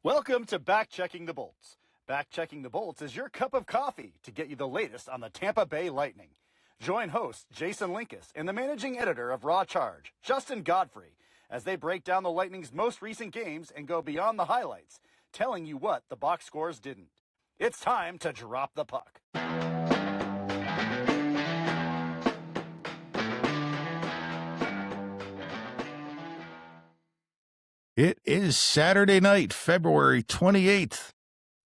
Welcome to Backchecking the Bolts. Backchecking the Bolts is your cup of coffee to get you the latest on the Tampa Bay Lightning. Join host Jason Linkus and the managing editor of Raw Charge, Justin Godfrey, as they break down the Lightning's most recent games and go beyond the highlights, telling you what the box scores didn't. It's time to drop the puck. It is Saturday night, February 28th.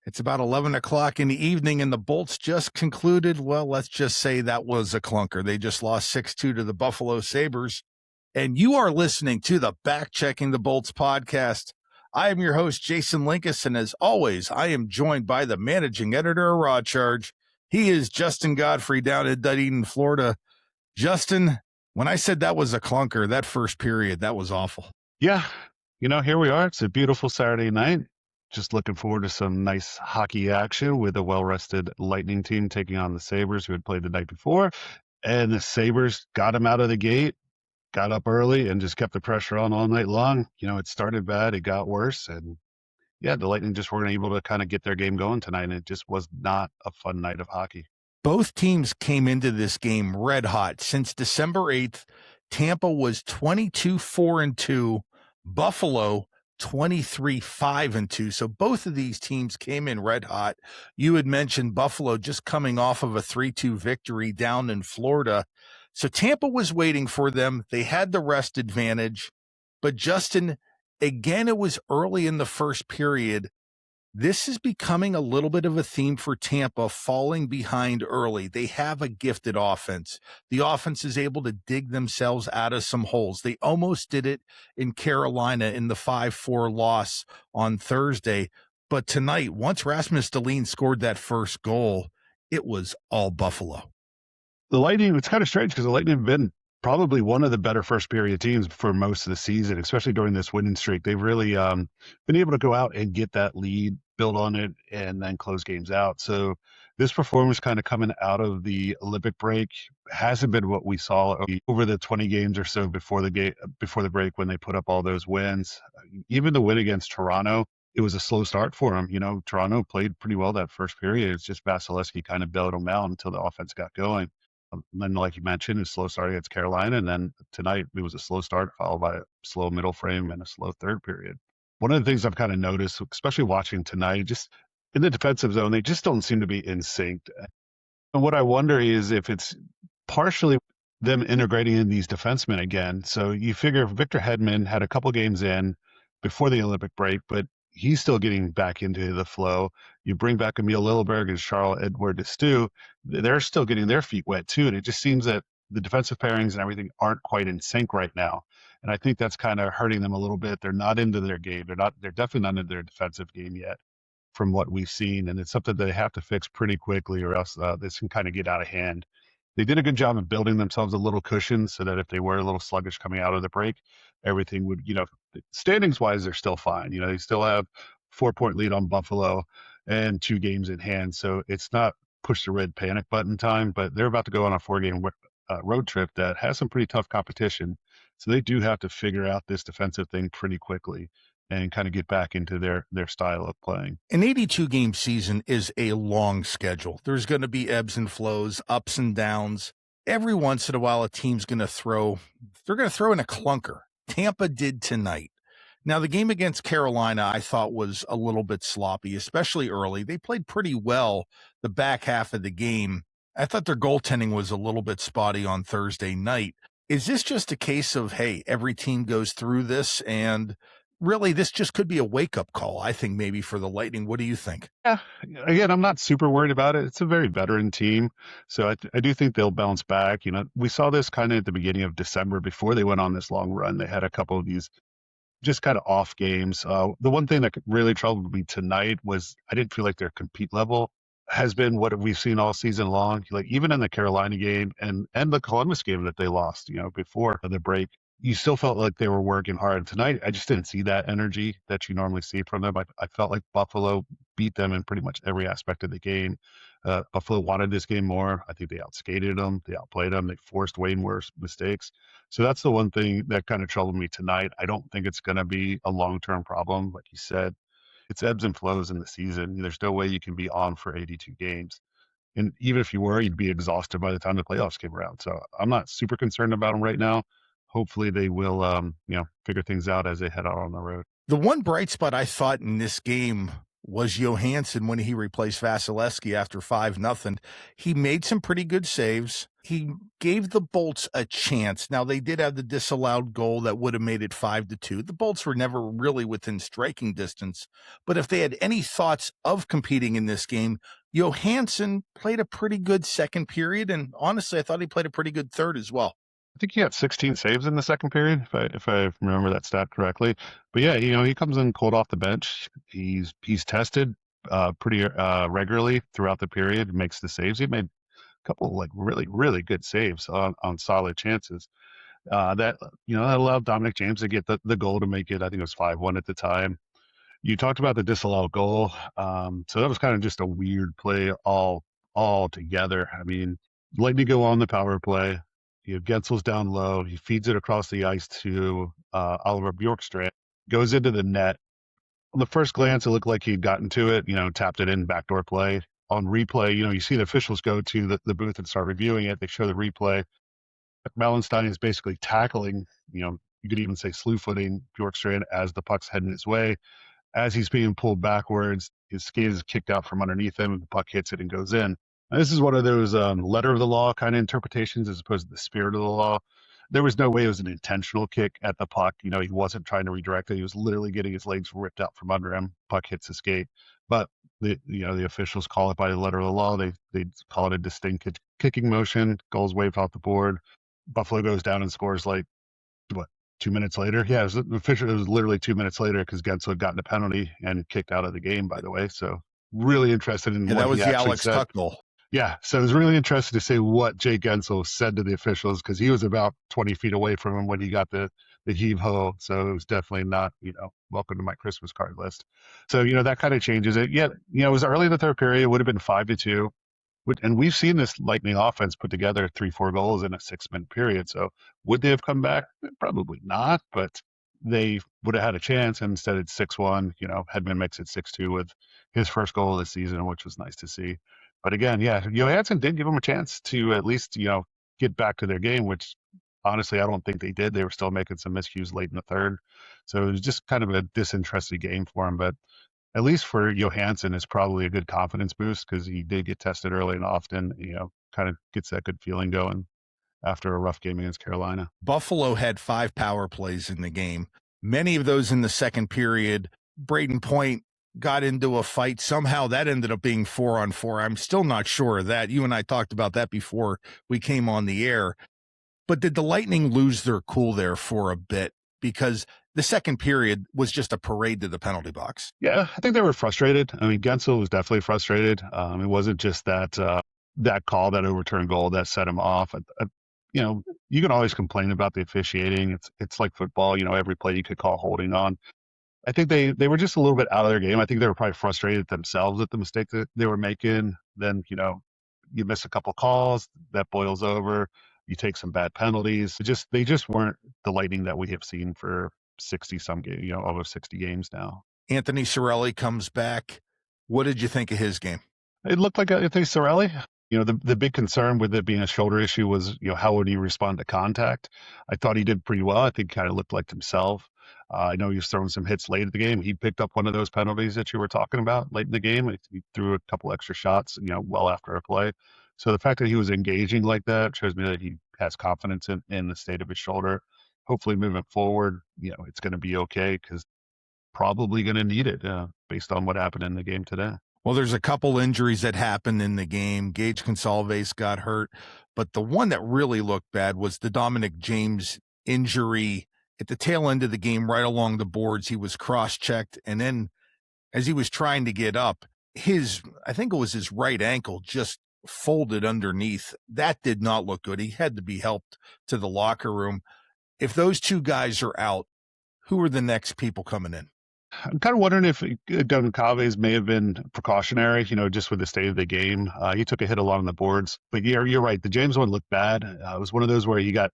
It's about 11 o'clock in the evening, and the Bolts just concluded, well, let's just say that was a clunker. They just lost 6-2 to the Buffalo Sabers. And you are listening to the Backchecking the Bolts podcast. I am your host, Jason Linkus, and as always, I am joined by the managing editor of Raw Charge. He is Justin Godfrey down in Dunedin, Florida. Justin, when I said that was a clunker, that first period, that was awful. Yeah, here we are. It's a beautiful Saturday night. Just looking forward to some nice hockey action with a well-rested Lightning team taking on the Sabers, who had played the night before. And the Sabers got him out of the gate, got up early, and just kept the pressure on all night long. It started bad, it got worse, and yeah, the Lightning just weren't able to kind of get their game going tonight, and it just was not a fun night of hockey. Both teams came into this game red hot. Since December 8th, Tampa was 22-4-2. Buffalo 23-5-2. So both of these teams came in red hot. You had mentioned Buffalo just coming off of a 3-2 victory down in Florida. So Tampa was waiting for them. They had the rest advantage. But Justin, again, it was early in the first period. This is becoming a little bit of a theme for Tampa, falling behind early. They have a gifted offense. The offense is able to dig themselves out of some holes. They almost did it in Carolina in the 5-4 loss on Thursday. But tonight, once Rasmus Dahlin scored that first goal, it was all Buffalo. The Lightning, it's kind of strange because the Lightning have been probably one of the better first period teams for most of the season, especially during this winning streak. They've really been able to go out and get that lead, build on it, and then close games out. So this performance kind of coming out of the Olympic break hasn't been what we saw over the 20 games or so before the break when they put up all those wins. Even the win against Toronto, it was a slow start for them. Toronto played pretty well that first period. It's just Vasilevsky kind of bailed them out until the offense got going. And then, like you mentioned, a slow start against Carolina, and then tonight it was a slow start followed by a slow middle frame and a slow third period. One of the things I've kind of noticed, especially watching tonight, just in the defensive zone, they just don't seem to be in sync. And what I wonder is if it's partially them integrating in these defensemen again. So you figure Victor Hedman had a couple games in before the Olympic break, but he's still getting back into the flow. You bring back Emil Lilleberg and Charles-Edouard Destou, they're still getting their feet wet too. And it just seems that the defensive pairings and everything aren't quite in sync right now. And I think that's kind of hurting them a little bit. They're not into their game. They're definitely not into their defensive game yet from what we've seen. And it's something they have to fix pretty quickly or else this can kind of get out of hand. They did a good job of building themselves a little cushion so that if they were a little sluggish coming out of the break, everything would, standings wise, they're still fine. They still have 4-point lead on Buffalo and 2 games in hand. So it's not push the red panic button time, but they're about to go on a 4-game road trip that has some pretty tough competition. So they do have to figure out this defensive thing pretty quickly and kind of get back into their style of playing. An 82-game season is a long schedule. There's going to be ebbs and flows, ups and downs. Every once in a while, a team's going to throw in a clunker. Tampa did tonight. Now, the game against Carolina, I thought was a little bit sloppy, especially early. They played pretty well the back half of the game. I thought their goaltending was a little bit spotty on Thursday night. Is this just a case of, hey, every team goes through this, and really this just could be a wake-up call, I think, maybe for the Lightning? What do you think? Yeah, again, I'm not super worried about it. It's a very veteran team, so I do think they'll bounce back. We saw this kind of at the beginning of December before they went on this long run. They had a couple of these just kind of off games. The one thing that really troubled me tonight was I didn't feel like their compete level has been what we've seen all season long. Like even in the Carolina game and the Columbus game that they lost, before the break, you still felt like they were working hard. Tonight, I just didn't see that energy that you normally see from them. I felt like Buffalo beat them in pretty much every aspect of the game. Buffalo wanted this game more. I think they outskated them. They outplayed them. They forced way more mistakes. So that's the one thing that kind of troubled me tonight. I don't think it's going to be a long-term problem, like you said. it's ebbs and flows in the season. There's no way you can be on for 82 games. And even if you were, you'd be exhausted by the time the playoffs came around. So I'm not super concerned about them right now. Hopefully they will, figure things out as they head out on the road. The one bright spot I thought in this game was Johansson when he replaced Vasilevsky after 5-0. He made some pretty good saves. He gave the Bolts a chance. Now, they did have the disallowed goal that would have made it 5-2. The Bolts were never really within striking distance. But if they had any thoughts of competing in this game, Johansson played a pretty good second period. And honestly, I thought he played a pretty good third as well. I think he had 16 saves in the second period, if I remember that stat correctly. But yeah, he comes in cold off the bench. He's tested pretty regularly throughout the period. Makes the saves. He made a couple of, like, really really good saves on solid chances. That allowed Dominic James to get the goal to make it. I think it was 5-1 at the time. You talked about the disallowed goal, so that was kind of just a weird play all together. I mean, Lightning go on the power play. Gensel's down low. He feeds it across the ice to Oliver Bjorkstrand. Goes into the net. On the first glance, it looked like he'd gotten to it, tapped it in, backdoor play. On replay, you see the officials go to the booth and start reviewing it. They show the replay. Melanstein is basically tackling, you could even say slew-footing Bjorkstrand as the puck's heading his way. As he's being pulled backwards, his skate is kicked out from underneath him, the puck hits it and goes in. Now, this is one of those letter of the law kind of interpretations as opposed to the spirit of the law. There was no way it was an intentional kick at the puck. He wasn't trying to redirect it. He was literally getting his legs ripped out from under him. Puck hits the skate. But the officials call it by the letter of the law. They call it a distinct kicking motion. Goals waved off the board. Buffalo goes down and scores 2 minutes later. Yeah, it was literally 2 minutes later because Gensel had gotten a penalty and kicked out of the game, by the way. So really interested in what that was he the actually Alex said. Tuck goal. Yeah, so I was really interested to see what Jake Gensel said to the officials because he was about 20 feet away from him when he got the heave-ho. So it was definitely not, welcome to my Christmas card list. So, that kind of changes it. Yeah, it was early in the third period. It would have been 5-2. And we've seen this Lightning offense put together 3-4 goals in a 6-minute period. So would they have come back? Probably not, but they would have had a chance. And instead it's 6-1. Hedman makes it 6-2 with his first goal of the season, which was nice to see. But again, yeah, Johansson did give them a chance to at least, get back to their game, which honestly, I don't think they did. They were still making some miscues late in the third. So it was just kind of a disinterested game for him. But at least for Johansson, it's probably a good confidence boost because he did get tested early and often, kind of gets that good feeling going after a rough game against Carolina. Buffalo had 5 power plays in the game, many of those in the second period. Braden Point got into a fight. Somehow that ended up being 4-on-4. I'm still not sure of that. You and I talked about that before we came on the air. But did the Lightning lose their cool there for a bit? Because the second period was just a parade to the penalty box. Yeah, I think they were frustrated. I mean, Gensel was definitely frustrated. It wasn't just that call, that overturned goal that set him off. You can always complain about the officiating. It's like football. Every play you could call holding on. I think they were just a little bit out of their game. I think they were probably frustrated themselves at the mistake that they were making. Then, you miss a couple calls, that boils over. You take some bad penalties. They just weren't the Lightning that we have seen for 60-some games, over 60 games now. Anthony Cirelli comes back. What did you think of his game? It looked like Anthony Cirelli. The big concern with it being a shoulder issue was, how would he respond to contact? I thought he did pretty well. I think he kind of looked like himself. I know he was throwing some hits late in the game. He picked up one of those penalties that you were talking about late in the game. He threw a couple extra shots, well after a play. So the fact that he was engaging like that shows me that he has confidence in the state of his shoulder. Hopefully moving forward, it's going to be okay because probably going to need it based on what happened in the game today. Well, there's a couple injuries that happened in the game. Gage Gonsalves got hurt, but the one that really looked bad was the Dominic James injury at the tail end of the game, right along the boards. He was cross-checked, and then as he was trying to get up, I think it was his right ankle just folded underneath. That did not look good. He had to be helped to the locker room. If those two guys are out, who are the next people coming in? I'm kind of wondering if Gonsalves may have been precautionary, just with the state of the game. He took a hit along the boards, but you're right. The James one looked bad. It was one of those where he got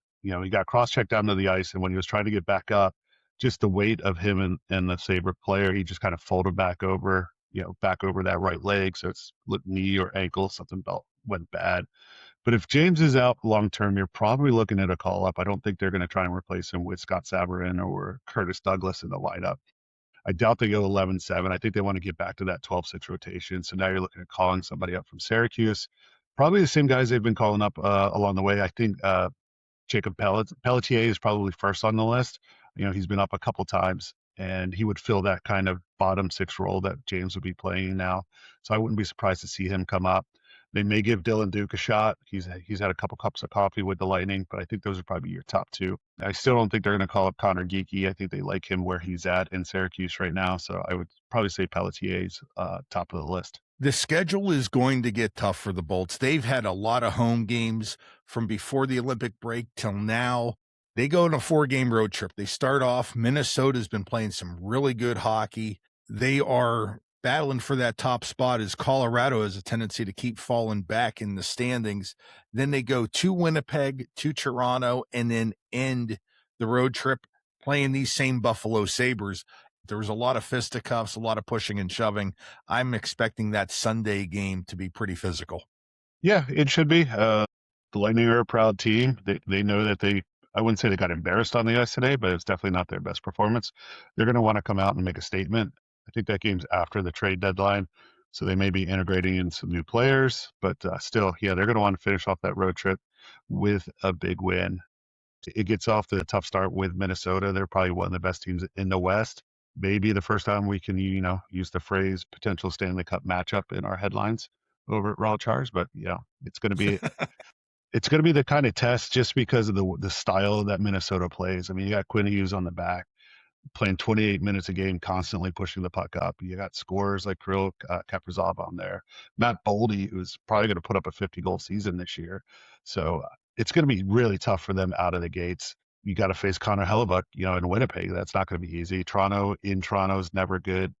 cross-checked down to the ice, and when he was trying to get back up, just the weight of him and the Saber player, he just kind of folded back over, back over that right leg. So it's knee or ankle, something went bad. But if James is out long term, you're probably looking at a call up. I don't think they're going to try and replace him with Scott Saberin or Curtis Douglas in the lineup. I doubt they go 11-7. I think they want to get back to that 12-6 rotation. So now you're looking at calling somebody up from Syracuse. Probably the same guys they've been calling up along the way. I think Jacob Pelletier is probably first on the list. He's been up a couple times, and he would fill that kind of bottom six role that James would be playing now. So I wouldn't be surprised to see him come up. They may give Dylan Duke a shot. He's had a couple cups of coffee with the Lightning, but I think those are probably your top two. I still don't think they're going to call up Connor Geeky. I think they like him where he's at in Syracuse right now. So I would probably say Pelletier's top of the list. The schedule is going to get tough for the Bolts. They've had a lot of home games from before the Olympic break till now. They go on a 4-game road trip. They start off, Minnesota's been playing some really good hockey. They are battling for that top spot as Colorado has a tendency to keep falling back in the standings. Then they go to Winnipeg, to Toronto, and then end the road trip playing these same Buffalo Sabres. There was a lot of fisticuffs, a lot of pushing and shoving. I'm expecting that Sunday game to be pretty physical. Yeah, it should be. The Lightning are a proud team. They know that I wouldn't say they got embarrassed on the ice today, but it's definitely not their best performance. They're going to want to come out and make a statement. I think that game's after the trade deadline, so they may be integrating in some new players, but still, yeah, they're going to want to finish off that road trip with a big win. It gets off to a tough start with Minnesota. They're probably one of the best teams in the West. Maybe the first time we can, use the phrase potential Stanley Cup matchup in our headlines over at Raw Charge, but it's going to be it's going to be the kind of test just because of the style that Minnesota plays. I mean, you got Quinn Hughes on the back playing 28 minutes a game, constantly pushing the puck up. You got scorers like Kirill Kaprizov on there. Matt Boldy, who's probably going to put up a 50-goal season this year. So it's going to be really tough for them out of the gates. You got to face Connor Hellebuck, in Winnipeg. That's not going to be easy. Toronto is never good.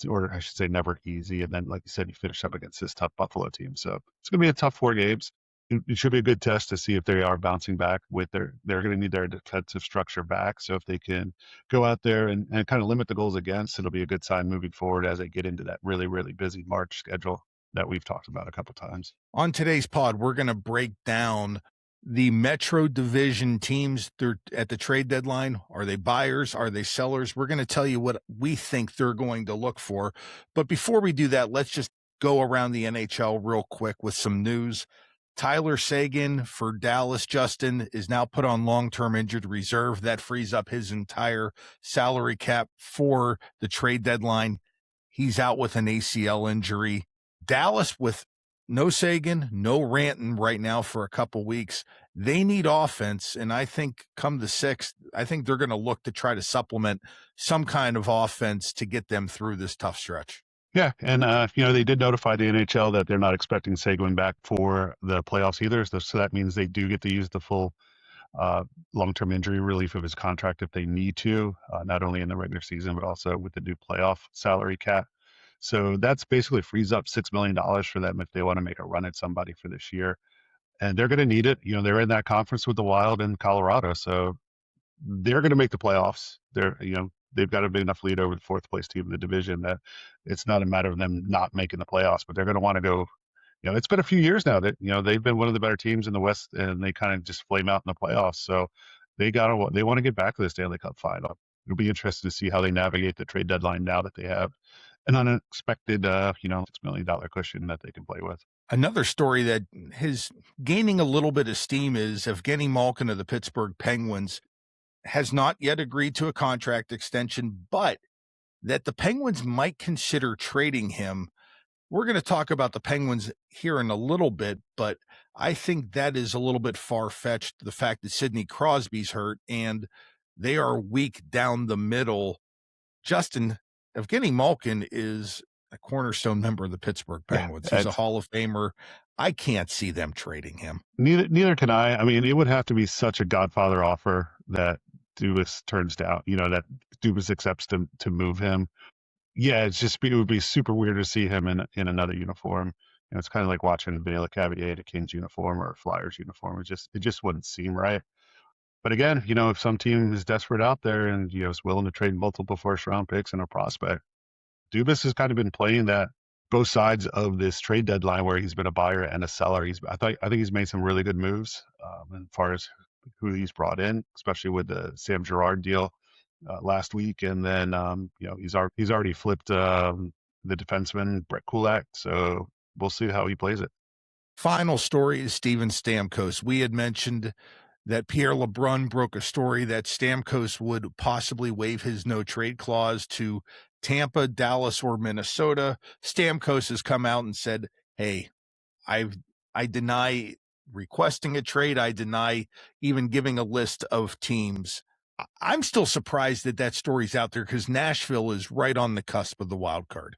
Or I should say never easy. And then, like you said, you finish up against this tough Buffalo team. So it's going to be a tough 4 games. It should be a good test to see if they are bouncing back they're going to need their defensive structure back. So if they can go out there and kind of limit the goals against, it'll be a good sign moving forward as they get into that really, really busy March schedule that we've talked about a couple times. On today's pod, we're going to break down the Metro Division teams at the trade deadline. Are they buyers? Are they sellers? We're going to tell you what we think they're going to look for. But before we do that, let's just go around the NHL real quick with some news. Tyler Seguin for Dallas, Justin, is now put on long-term injured reserve. That frees up his entire salary cap for the trade deadline. He's out with an ACL injury. Dallas with no Seguin, no Ranton right now for a couple weeks. They need offense, and I think come the 6th, I think they're going to look to try to supplement some kind of offense to get them through this tough stretch. Yeah, and they did notify the NHL that they're not expecting Seguin back for the playoffs either. So that means they do get to use the full long-term injury relief of his contract if they need to, not only in the regular season but also with the new playoff salary cap. So that's basically frees up $6 million for them if they want to make a run at somebody for this year, and they're going to need it. They're in that conference with the Wild in Colorado, so they're going to make the playoffs. They've got a big enough lead over the 4th place team in the division that it's not a matter of them not making the playoffs, but they're going to want to go. It's been a few years now that, they've been one of the better teams in the West and they kind of just flame out in the playoffs. So they want to get back to the Stanley Cup final. It'll be interesting to see how they navigate the trade deadline now that they have an unexpected, $6 million cushion that they can play with. Another story that is gaining a little bit of steam is Evgeny Malkin of the Pittsburgh Penguins has not yet agreed to a contract extension, but that the Penguins might consider trading him. We're going to talk about the Penguins here in a little bit, but I think that is a little bit far-fetched, the fact that Sidney Crosby's hurt and they are weak down the middle. Justin, Evgeny Malkin is a cornerstone member of the Pittsburgh Penguins. He's a Hall of Famer. I can't see them trading him. Neither can I. I mean, it would have to be such a Godfather offer that Dubas turns down, that Dubas accepts to move him. Yeah, it would be super weird to see him in another uniform. It's kind of like watching Vela Cavalier in a Kings uniform or a Flyers uniform. It just wouldn't seem right. But again, if some team is desperate out there and, is willing to trade multiple first round picks and a prospect, Dubas has kind of been playing that both sides of this trade deadline where he's been a buyer and a seller. I think he's made some really good moves as far as who he's brought in, especially with the Sam Girard deal last week. And then, he's already flipped the defenseman, Brett Kulak. So we'll see how he plays it. Final story is Steven Stamkos. We had mentioned that Pierre LeBrun broke a story that Stamkos would possibly waive his no-trade clause to Tampa, Dallas, or Minnesota. Stamkos has come out and said, hey, I deny requesting a trade. I deny even giving a list of teams. I'm still surprised that story's out there because Nashville is right on the cusp of the wild card.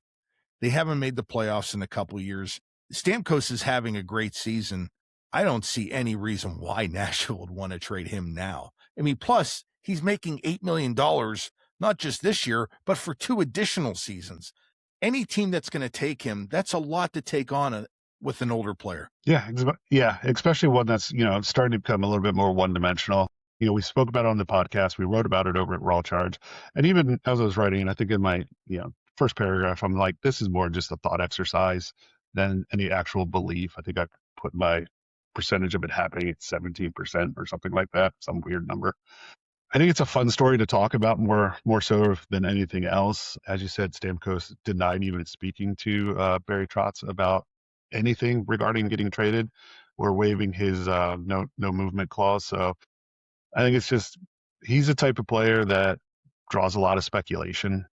They haven't made the playoffs in a couple of years. Stamkos is having a great season. I don't see any reason why Nashville would want to trade him now. I mean, plus he's making $8 million, not just this year, but for 2 additional seasons. Any team that's going to take him, that's a lot to take on with an older player. Yeah, especially one that's, starting to become a little bit more one-dimensional. We spoke about it on the podcast. We wrote about it over at Raw Charge. And even as I was writing, I think in my, first paragraph, I'm like, this is more just a thought exercise than any actual belief. I think I put my percentage of it happening at 17% or something like that, some weird number. I think it's a fun story to talk about more so than anything else. As you said, Stamkos denied even speaking to Barry Trotz about anything regarding getting traded or waiving his no movement clause. So I think it's just he's the type of player that draws a lot of speculation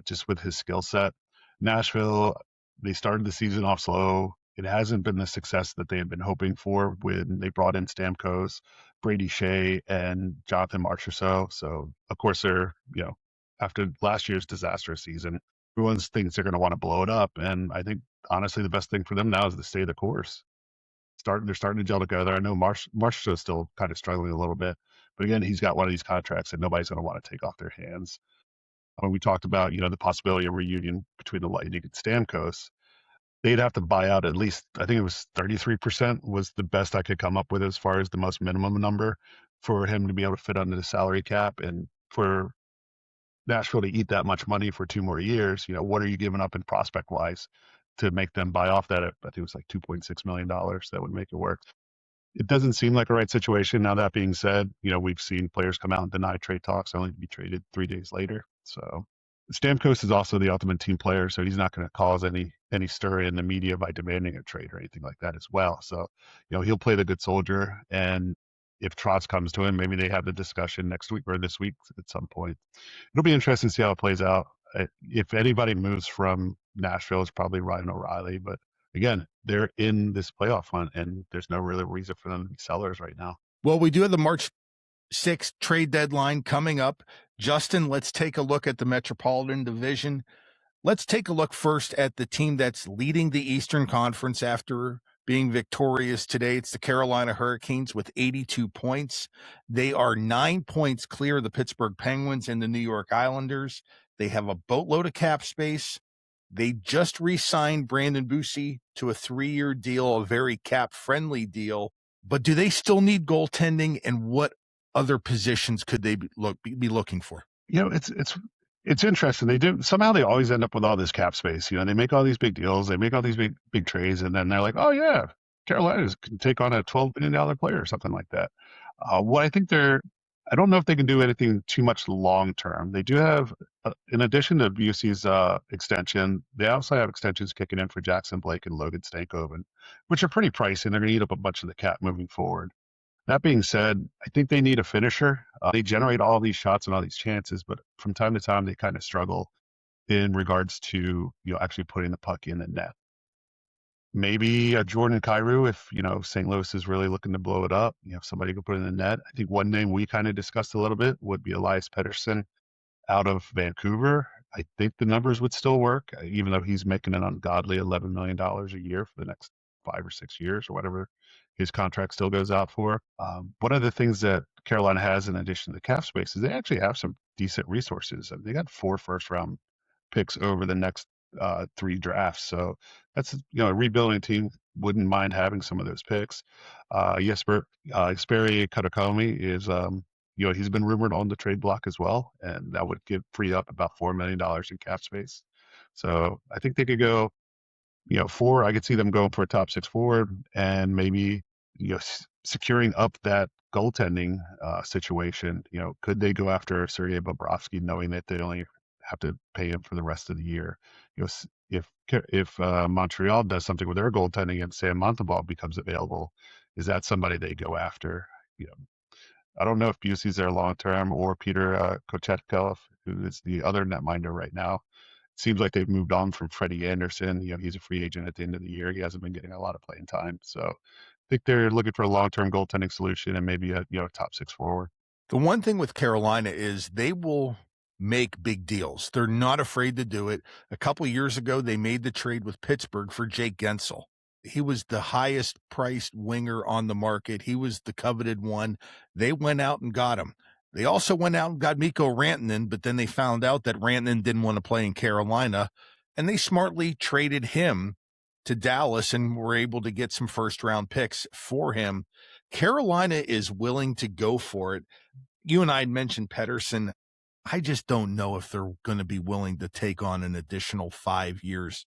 just with his skill set. Nashville, they started the season off slow. It hasn't been the success that they had been hoping for when they brought in Stamkos, Brady Shea, and Jonathan Marchessault. So, of course, they're, after last year's disastrous season, everyone thinks they're going to want to blow it up. And I think, honestly, the best thing for them now is to stay the course. They're starting to gel together. I know Marchessault is still kind of struggling a little bit. But again, he's got one of these contracts that nobody's going to want to take off their hands. When we talked about, the possibility of reunion between the Lightning and Stamkos, they'd have to buy out at least, I think it was 33% was the best I could come up with as far as the most minimum number for him to be able to fit under the salary cap. And for Nashville to eat that much money for 2 more years, what are you giving up in prospect wise to make them buy off that? I think it was like $2.6 million that would make it work. It doesn't seem like a right situation. Now, that being said, we've seen players come out and deny trade talks only to be traded 3 days later. So Stamkos is also the ultimate team player, so he's not going to cause any stir in the media by demanding a trade or anything like that as well. So, he'll play the good soldier. And if Trotz comes to him, maybe they have the discussion next week or this week at some point. It'll be interesting to see how it plays out. If anybody moves from Nashville, it's probably Ryan O'Reilly, but again, they're in this playoff hunt, and there's no real reason for them to be sellers right now. Well, we do have the March 6th trade deadline coming up. Justin, let's take a look at the Metropolitan Division. Let's take a look first at the team that's leading the Eastern Conference after being victorious today. It's the Carolina Hurricanes with 82 points. They are 9 points clear of the Pittsburgh Penguins and the New York Islanders. They have a boatload of cap space. They just re-signed Brandon Bussi to a 3-year deal, a very cap-friendly deal. But do they still need goaltending, and what other positions could they be looking for? It's interesting. They always end up with all this cap space. They make all these big deals, they make all these big trades, and then they're like, oh yeah, Carolina can take on a $12 million player or something like that. What I think I don't know if they can do anything too much long term. They do have, in addition to Bussi's extension, they also have extensions kicking in for Jackson Blake and Logan Stankoven, which are pretty pricey, and they're going to eat up a bunch of the cap moving forward. That being said, I think they need a finisher. They generate all these shots and all these chances, but from time to time, they kind of struggle in regards to actually putting the puck in the net. Maybe a Jordan Kyrou if St. Louis is really looking to blow it up. Somebody could put it in the net. I think one name we kind of discussed a little bit would be Elias Pettersson out of Vancouver. I think the numbers would still work, even though he's making an ungodly $11 million a year for the next 5 or 6 years or whatever his contract still goes out for. One of the things that Carolina has in addition to the cap space is they actually have some decent resources. They got 4 first-round picks over the next 3 drafts. So that's, a rebuilding team wouldn't mind having some of those picks. Jesperi Kotkaniemi is he's been rumored on the trade block as well, and that would free up about $4 million in cap space. So I think they could go, four. I could see them going for a top six forward, and maybe securing up that goaltending situation. Could they go after Sergei Bobrovsky, knowing that they only have to pay him for the rest of the year? If Montreal does something with their goaltending and Sam Montalban becomes available, is that somebody they go after? I don't know if Busey's there long term, or Peter Kochetkov, who is the other netminder right now. It seems like they've moved on from Freddie Anderson. He's a free agent at the end of the year. He hasn't been getting a lot of playing time. So I think they're looking for a long-term goaltending solution and maybe a top six forward. The one thing with Carolina is they will make big deals. They're not afraid to do it. A couple of years ago, they made the trade with Pittsburgh for Jake Gensel. He was the highest priced winger on the market. He was the coveted one. They went out and got him. They also went out and got Mikko Rantanen, but then they found out that Rantanen didn't want to play in Carolina, and they smartly traded him to Dallas and were able to get some first-round picks for him. Carolina is willing to go for it. You and I had mentioned Pettersson. I just don't know if they're going to be willing to take on an additional 5 years.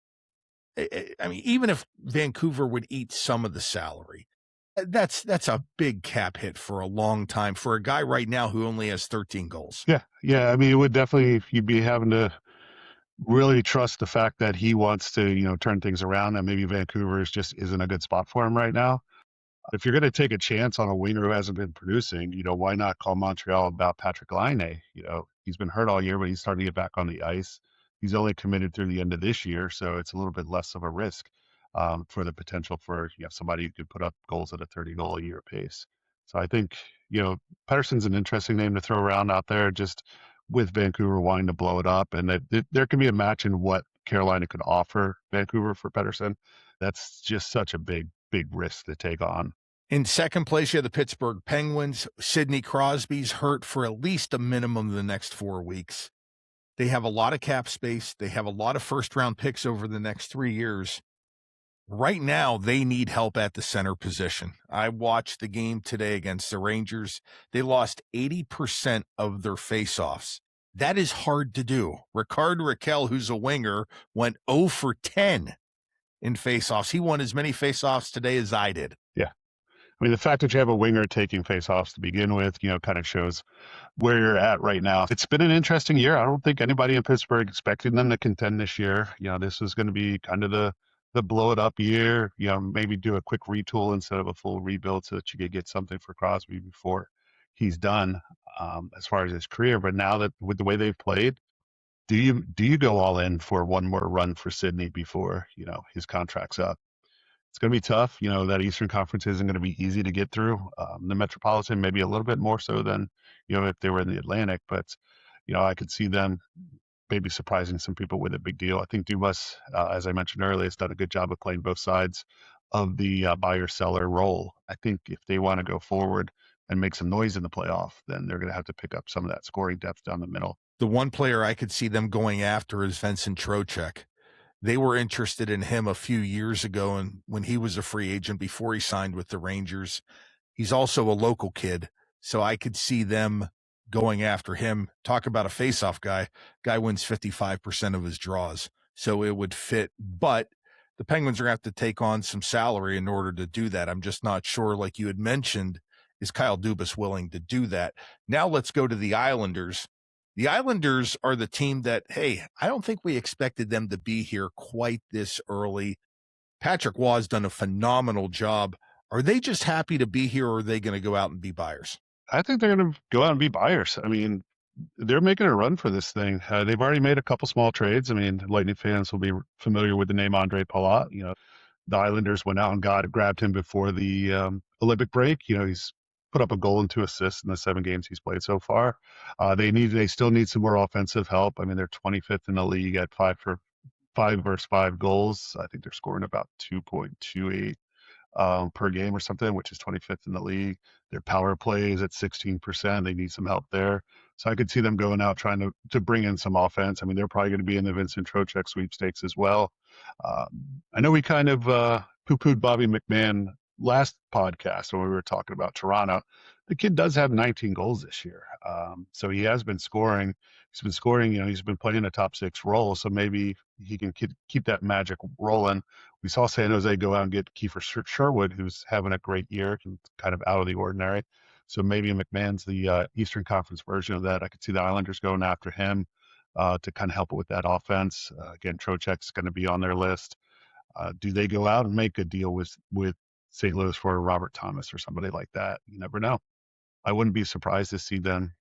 I mean, even if Vancouver would eat some of the salary, that's a big cap hit for a long time for a guy right now who only has 13 goals. Yeah. I mean, it would definitely, you'd be having to really trust the fact that he wants to, turn things around, and maybe Vancouver just isn't a good spot for him right now. If you're going to take a chance on a winger who hasn't been producing, why not call Montreal about Patrick Laine? He's been hurt all year, but he's starting to get back on the ice. He's only committed through the end of this year, so it's a little bit less of a risk for the potential for somebody who could put up goals at a 30-goal-a-year pace. So I think, Pettersson's an interesting name to throw around out there, just with Vancouver wanting to blow it up, and that there can be a match in what Carolina could offer Vancouver for Pettersson. That's just such a big risk to take on. In second place, you have the Pittsburgh Penguins. Sidney Crosby's hurt for at least a minimum of the next 4 weeks. They have a lot of cap space. They have a lot of first-round picks over the next 3 years. Right now, they need help at the center position. I watched the game today against the Rangers. They lost 80% of their faceoffs. That is hard to do. Rickard Rakell, who's a winger, went 0 for 10 in faceoffs. He won as many faceoffs today as I did. Yeah. I mean, the fact that you have a winger taking faceoffs to begin with, kind of shows where you're at right now. It's been an interesting year. I don't think anybody in Pittsburgh expected them to contend this year. This is going to be kind of the blow it up year, maybe do a quick retool instead of a full rebuild so that you could get something for Crosby before he's done as far as his career. But now that with the way they've played, do you go all in for one more run for Sidney before, his contract's up? It's going to be tough. That Eastern Conference isn't going to be easy to get through. The Metropolitan, maybe a little bit more so than, if they were in the Atlantic. But, I could see them maybe surprising some people with a big deal. I think Dubas, as I mentioned earlier, has done a good job of playing both sides of the buyer-seller role. I think if they want to go forward and make some noise in the playoff, then they're going to have to pick up some of that scoring depth down the middle. The one player I could see them going after is Vincent Trocheck. They were interested in him a few years ago, and when he was a free agent before he signed with the Rangers. He's also a local kid, so I could see them going after him. Talk about a face-off guy. Guy wins 55% of his draws, so it would fit. But the Penguins are going to have to take on some salary in order to do that. I'm just not sure, like you had mentioned, is Kyle Dubas willing to do that? Now let's go to the Islanders. The Islanders are the team that, hey, I don't think we expected them to be here quite this early. Patrick Waugh has done a phenomenal job. Are they just happy to be here, or are they going to go out and be buyers? I think they're going to go out and be buyers. I mean, they're making a run for this thing. They've already made a couple small trades. I mean, Lightning fans will be familiar with the name Andre Palat. The Islanders went out and grabbed him before the Olympic break. He's put up a goal and 2 assists in the 7 games he's played so far. They still need some more offensive help. I mean, they're 25th in the league at 5 versus 5 goals. I think they're scoring about 2.28 per game or something, which is 25th in the league. Their power play is at 16%. They need some help there. So I could see them going out trying to bring in some offense. I mean, they're probably going to be in the Vincent Trocheck sweepstakes as well. I know we kind of poo-pooed Bobby McMahon last podcast when we were talking about Toronto. the kid does have 19 goals this year. So he has been scoring. He's been scoring, he's been playing a top six role. So maybe he can keep that magic rolling. We saw San Jose go out and get Kiefer Sherwood, who's having a great year, kind of out of the ordinary. So maybe McMahon's the Eastern Conference version of that. I could see the Islanders going after him to kind of help it with that offense. Again, Trocheck's going to be on their list. Do they go out and make a deal with St. Louis for Robert Thomas or somebody like that? You never know. I wouldn't be surprised to see them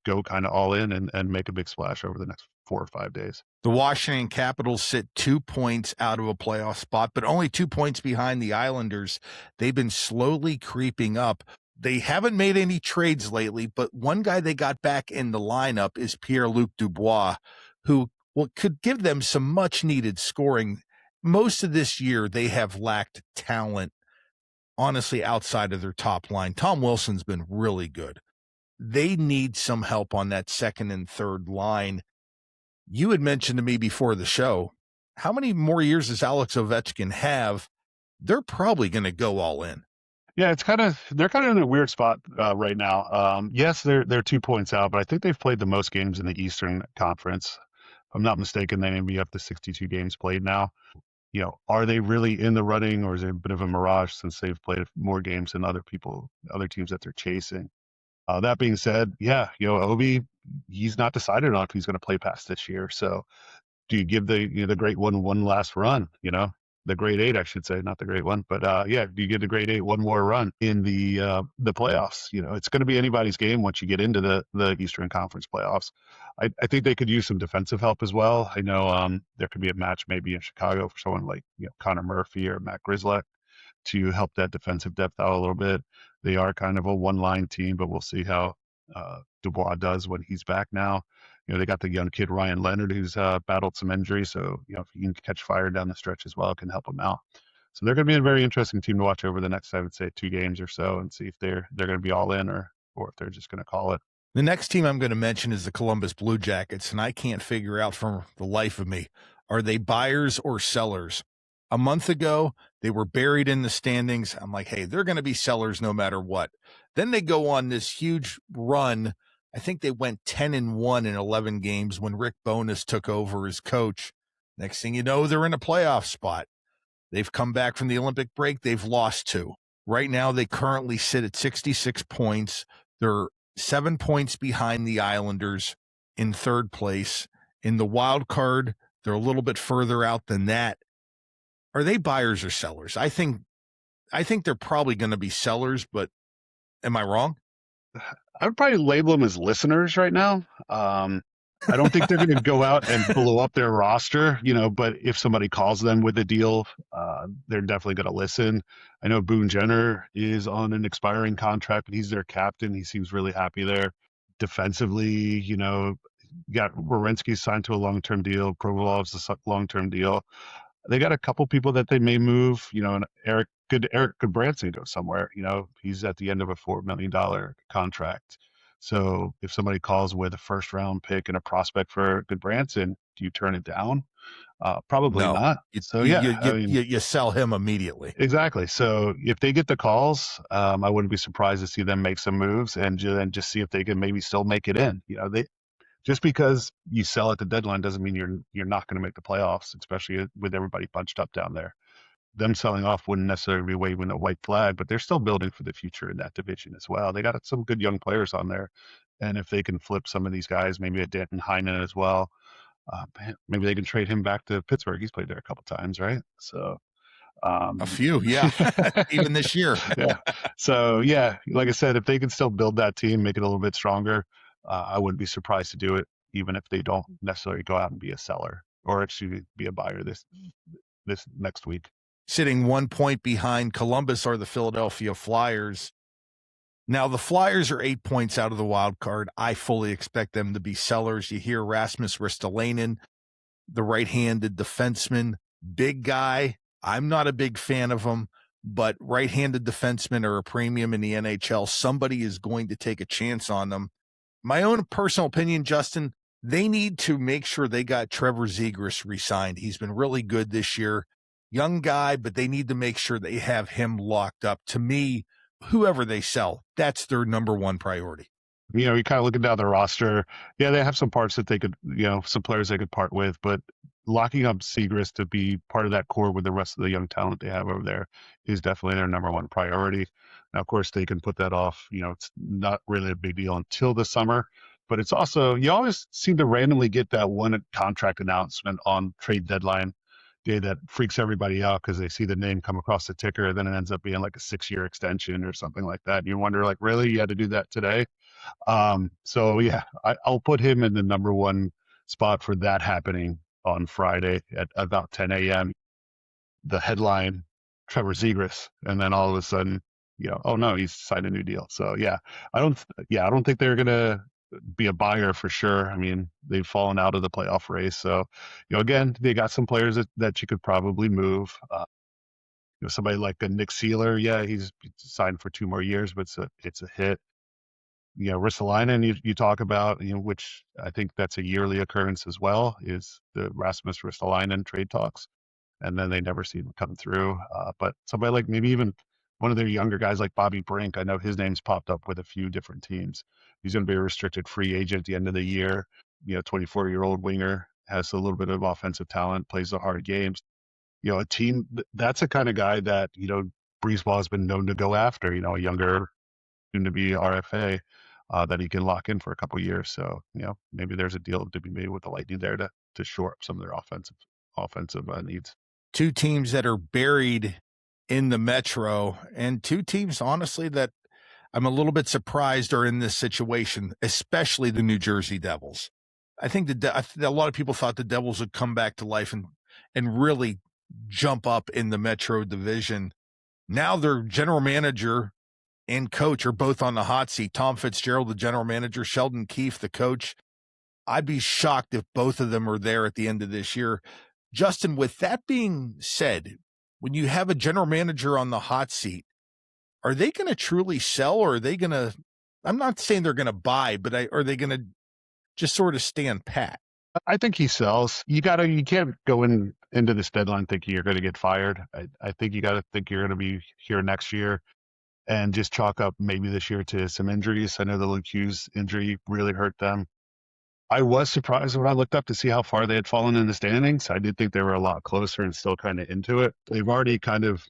go kind of all in and make a big splash over the next 4 or 5 days. The Washington Capitals sit 2 points out of a playoff spot, but only 2 points behind the Islanders. They've been slowly creeping up. They haven't made any trades lately, but one guy they got back in the lineup is Pierre-Luc Dubois, who could give them some much-needed scoring. Most of this year, they have lacked talent, honestly, outside of their top line. Tom Wilson's been really good. They need some help on that second and third line. You had mentioned to me before the show, how many more years does Alex Ovechkin have? They're probably going to go all in. Yeah, they're kind of in a weird spot right now. Yes, they're 2 points out, but I think they've played the most games in the Eastern Conference. If I'm not mistaken, they may be up to 62 games played now. Are they really in the running, or is it a bit of a mirage since they've played more games than other teams that they're chasing? That being said, yeah, Ovi, he's not decided on if he's going to play past this year. So do you give the great one last run, the grade 8, I should say, not the great one, but do you give the grade 8 one more run in the playoffs? It's going to be anybody's game once you get into the Eastern Conference playoffs. I think they could use some defensive help as well. I know there could be a match maybe in Chicago for someone like Connor Murphy or Matt Grzelcyk to help that defensive depth out a little bit. They are kind of a one-line team, but we'll see how Dubois does when he's back now. They got the young kid Ryan Leonard who's battled some injuries, so if he can catch fire down the stretch as well, it can help him out. So they're going to be a very interesting team to watch over the next, I would say, 2 games or so, and see if they're going to be all in or if they're just going to call it. The next team I'm going to mention is the Columbus Blue Jackets, and I can't figure out for the life of me, are they buyers or sellers? A month ago, they were buried in the standings. I'm like, hey, they're going to be sellers no matter what. Then they go on this huge run. I think they went 10-1 in 11 games when Rick Bowness took over as coach. Next thing you know, they're in a playoff spot. They've come back from the Olympic break. They've lost 2. Right now, they currently sit at 66 points. They're 7 points behind the Islanders in third place. In the wild card, they're a little bit further out than that. Are they buyers or sellers? I think they're probably going to be sellers, but am I wrong? I would probably label them as listeners right now. I don't think they're going to go out and blow up their roster, but if somebody calls them with a deal, they're definitely going to listen. I know Boone Jenner is on an expiring contract, but he's their captain. He seems really happy there. Defensively, got Werenski signed to a long-term deal. Provolov's a long-term deal. They got a couple people that they may move, and Eric Goodbranson go somewhere. He's at the end of a $4 million contract. So if somebody calls with a first-round pick and a prospect for Goodbranson, do you turn it down? Probably not. So you sell him immediately. Exactly. So if they get the calls, I wouldn't be surprised to see them make some moves and then just see if they can maybe still make it in. Just because you sell at the deadline doesn't mean you're not going to make the playoffs, especially with everybody bunched up down there. Them selling off wouldn't necessarily be waving a white flag, but they're still building for the future in that division as well. They got some good young players on there, and if they can flip some of these guys, maybe a Danton Heinen as well, maybe they can trade him back to Pittsburgh. He's played there a couple times, right? So a few, yeah, even this year. Yeah. So like I said, if they can still build that team, make it a little bit stronger, I wouldn't be surprised to do it, even if they don't necessarily go out and be a seller or actually be a buyer this next week. Sitting 1 point behind Columbus are the Philadelphia Flyers. Now, the Flyers are 8 points out of the wild card. I fully expect them to be sellers. You hear Rasmus Ristolainen, the right-handed defenseman, big guy. I'm not a big fan of him, but right-handed defensemen are a premium in the NHL. Somebody is going to take a chance on them. My own personal opinion, Justin, they need to make sure they got Trevor Zegras re-signed. He's been really good this year. Young guy, but they need to make sure they have him locked up. To me, whoever they sell, that's their number one priority. You're kind of looking down the roster. Yeah, they have some parts that they could, some players they could part with, but locking up Seagrass to be part of that core with the rest of the young talent they have over there is definitely their number one priority. Now, of course, they can put that off. It's not really a big deal until the summer, but it's also, you always seem to randomly get that one contract announcement on trade deadline day that freaks everybody out because they see the name come across the ticker, and then it ends up being like a 6-year extension or something like that. And you wonder, like, really, you had to do that today? So yeah, I'll put him in the number one spot for that happening on Friday at about 10 a.m. The headline, Trevor Zegras, and then all of a sudden, oh no, he's signed a new deal. So I don't think they're gonna be a buyer for sure. I mean, they've fallen out of the playoff race. So, again, they got some players that you could probably move. Somebody like a Nick Sealer, yeah, he's signed for 2 more years, but it's a hit. Ristolainen, you talk about, which I think that's a yearly occurrence as well, is the Rasmus Ristolainen trade talks, and then they never see them come through. But somebody like maybe even one of their younger guys like Bobby Brink, I know his name's popped up with a few different teams. He's going to be a restricted free agent at the end of the year. 24-year-old winger, has a little bit of offensive talent, plays the hard games. A team that's a kind of guy that Breezeball has been known to go after. A younger, soon to be RFA. That he can lock in for a couple years. So, maybe there's a deal to be made with the Lightning there to shore up some of their offensive needs. 2 teams that are buried in the Metro, and 2 teams, honestly, that I'm a little bit surprised are in this situation, especially the New Jersey Devils. I think a lot of people thought the Devils would come back to life and really jump up in the Metro Division. Now their general manager and coach are both on the hot seat. Tom Fitzgerald, the general manager, Sheldon Keefe, the coach. I'd be shocked if both of them are there at the end of this year. Justin, with that being said, when you have a general manager on the hot seat, are they going to truly sell, or are they going to, I'm not saying they're going to buy, but are they going to just sort of stand pat? I think he sells. You can't go into this deadline thinking you're going to get fired. I think you got to think you're going to be here next year and just chalk up maybe this year to some injuries. I know the Luke Hughes injury really hurt them. I was surprised when I looked up to see how far they had fallen in the standings. I did think they were a lot closer and still kind of into it. They've already kind of,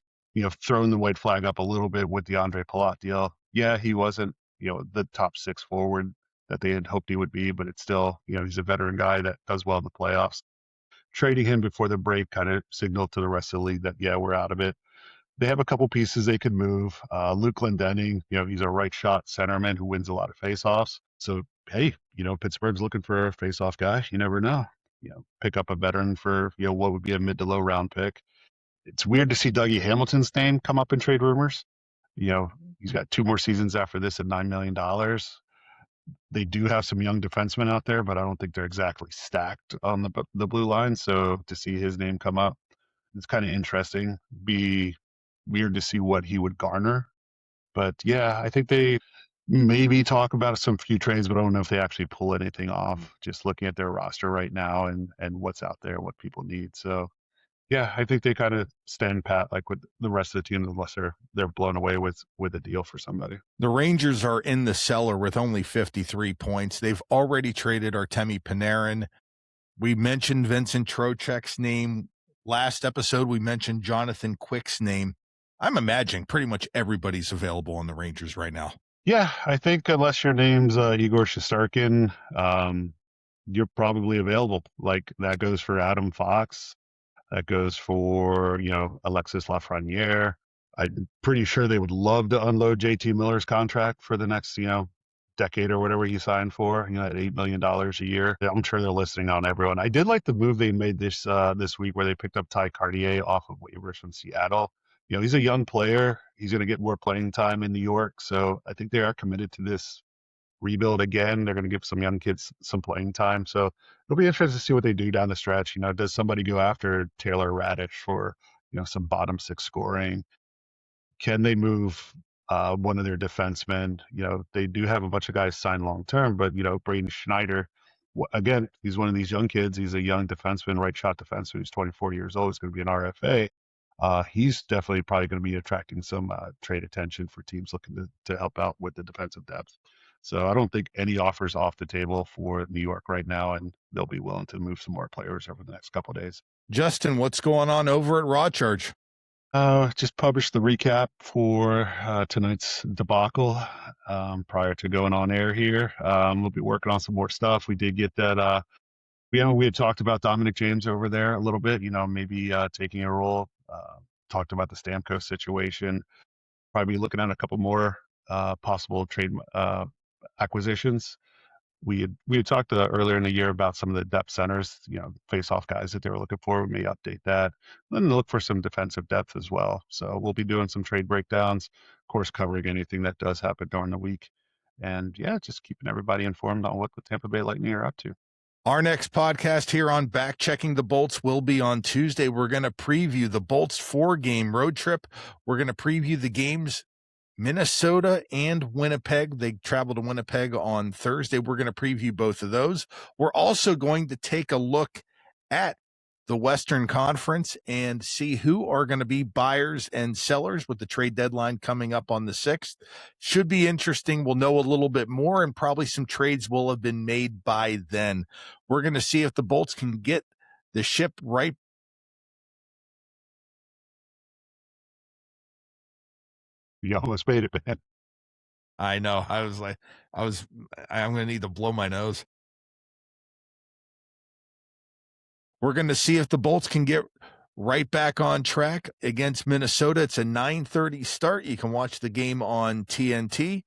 thrown the white flag up a little bit with the Andre Palat deal. Yeah, he wasn't, the top 6 forward that they had hoped he would be, but it's still, he's a veteran guy that does well in the playoffs. Trading him before the break kind of signaled to the rest of the league that, yeah, we're out of it. They have a couple pieces they could move. Luke Glendening, he's a right shot centerman who wins a lot of faceoffs. So, hey, Pittsburgh's looking for a faceoff guy. You never know. Pick up a veteran for, what would be a mid to low round pick. It's weird to see Dougie Hamilton's name come up in trade rumors. He's got 2 more seasons after this at $9 million. They do have some young defensemen out there, but I don't think they're exactly stacked on the blue line. So to see his name come up, it's kind of interesting. Be weird to see what he would garner. But yeah, I think they maybe talk about some few trades, but I don't know if they actually pull anything off, just looking at their roster right now and what's out there, what people need. So yeah, I think they kind of stand pat like with the rest of the team, unless they're blown away with a deal for somebody. The Rangers are in the cellar with only 53 points. They've already traded Artemi Panarin. We mentioned Vincent Trocheck's name. Last episode, we mentioned Jonathan Quick's name. I'm imagining pretty much everybody's available on the Rangers right now. Yeah, I think unless your name's Igor Shesterkin, you're probably available. Like that goes for Adam Fox. That goes for, Alexis Lafreniere. I'm pretty sure they would love to unload JT Miller's contract for the next, decade or whatever he signed for, at $8 million a year. I'm sure they're listening on everyone. I did like the move they made this week where they picked up Ty Cartier off of waivers from Seattle. He's a young player. He's going to get more playing time in New York. So I think they are committed to this rebuild again. They're going to give some young kids some playing time. So it'll be interesting to see what they do down the stretch. Does somebody go after Taylor Radish for, some bottom 6 scoring? Can they move one of their defensemen? They do have a bunch of guys signed long-term, but, Braden Schneider, again, he's one of these young kids. He's a young defenseman, right shot defenseman who's 24 years old. He's going to be an RFA. He's definitely probably going to be attracting some trade attention for teams looking to help out with the defensive depth. So I don't think any offers off the table for New York right now, and they'll be willing to move some more players over the next couple of days. Justin, what's going on over at Raw Charge? Just published the recap for tonight's debacle prior to going on air here. We'll be working on some more stuff. We did get that. We had talked about Dominic James over there a little bit, maybe taking a role. Talked about the Stamkos situation. Probably looking at a couple more possible trade acquisitions. We had talked earlier in the year about some of the depth centers, face-off guys that they were looking for. We may update that. And then look for some defensive depth as well. So we'll be doing some trade breakdowns, of course, covering anything that does happen during the week. And yeah, just keeping everybody informed on what the Tampa Bay Lightning are up to. Our next podcast here on Backchecking the Bolts will be on Tuesday. We're going to preview the Bolts 4-game road trip. We're going to preview the games Minnesota and Winnipeg. They travel to Winnipeg on Thursday. We're going to preview both of those. We're also going to take a look at the Western Conference and see who are going to be buyers and sellers with the trade deadline coming up on the 6th. Should be interesting. We'll know a little bit more, and probably some trades will have been made by then. We're going to see if the Bolts can get the ship right. You almost made it, man. I know. I'm going to need to blow my nose. We're going to see if the Bolts can get right back on track against Minnesota. It's a 9:30 start. You can watch the game on TNT.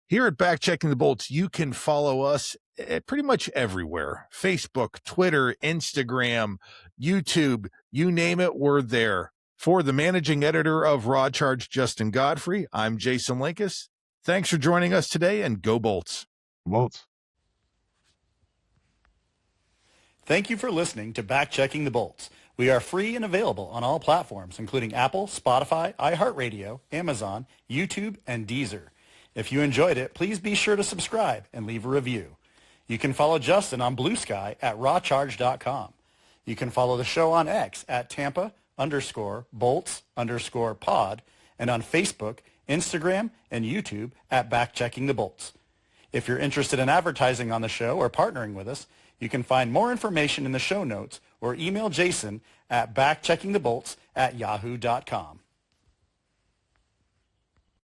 Here at Backchecking the Bolts, you can follow us at pretty much everywhere. Facebook, Twitter, Instagram, YouTube, you name it, we're there. For the managing editor of Raw Charge, Justin Godfrey, I'm Jason Linkus. Thanks for joining us today, and go Bolts. Bolts. Thank you for listening to Backchecking the Bolts. We are free and available on all platforms, including Apple, Spotify, iHeartRadio, Amazon, YouTube, and Deezer. If you enjoyed it, please be sure to subscribe and leave a review. You can follow Justin on Blue Sky at rawcharge.com. You can follow the show on X at Tampa_Bolts_pod and on Facebook, Instagram, and YouTube at Backchecking the Bolts. If you're interested in advertising on the show or partnering with us, you can find more information in the show notes or email Jason at backcheckingthebolts@yahoo.com.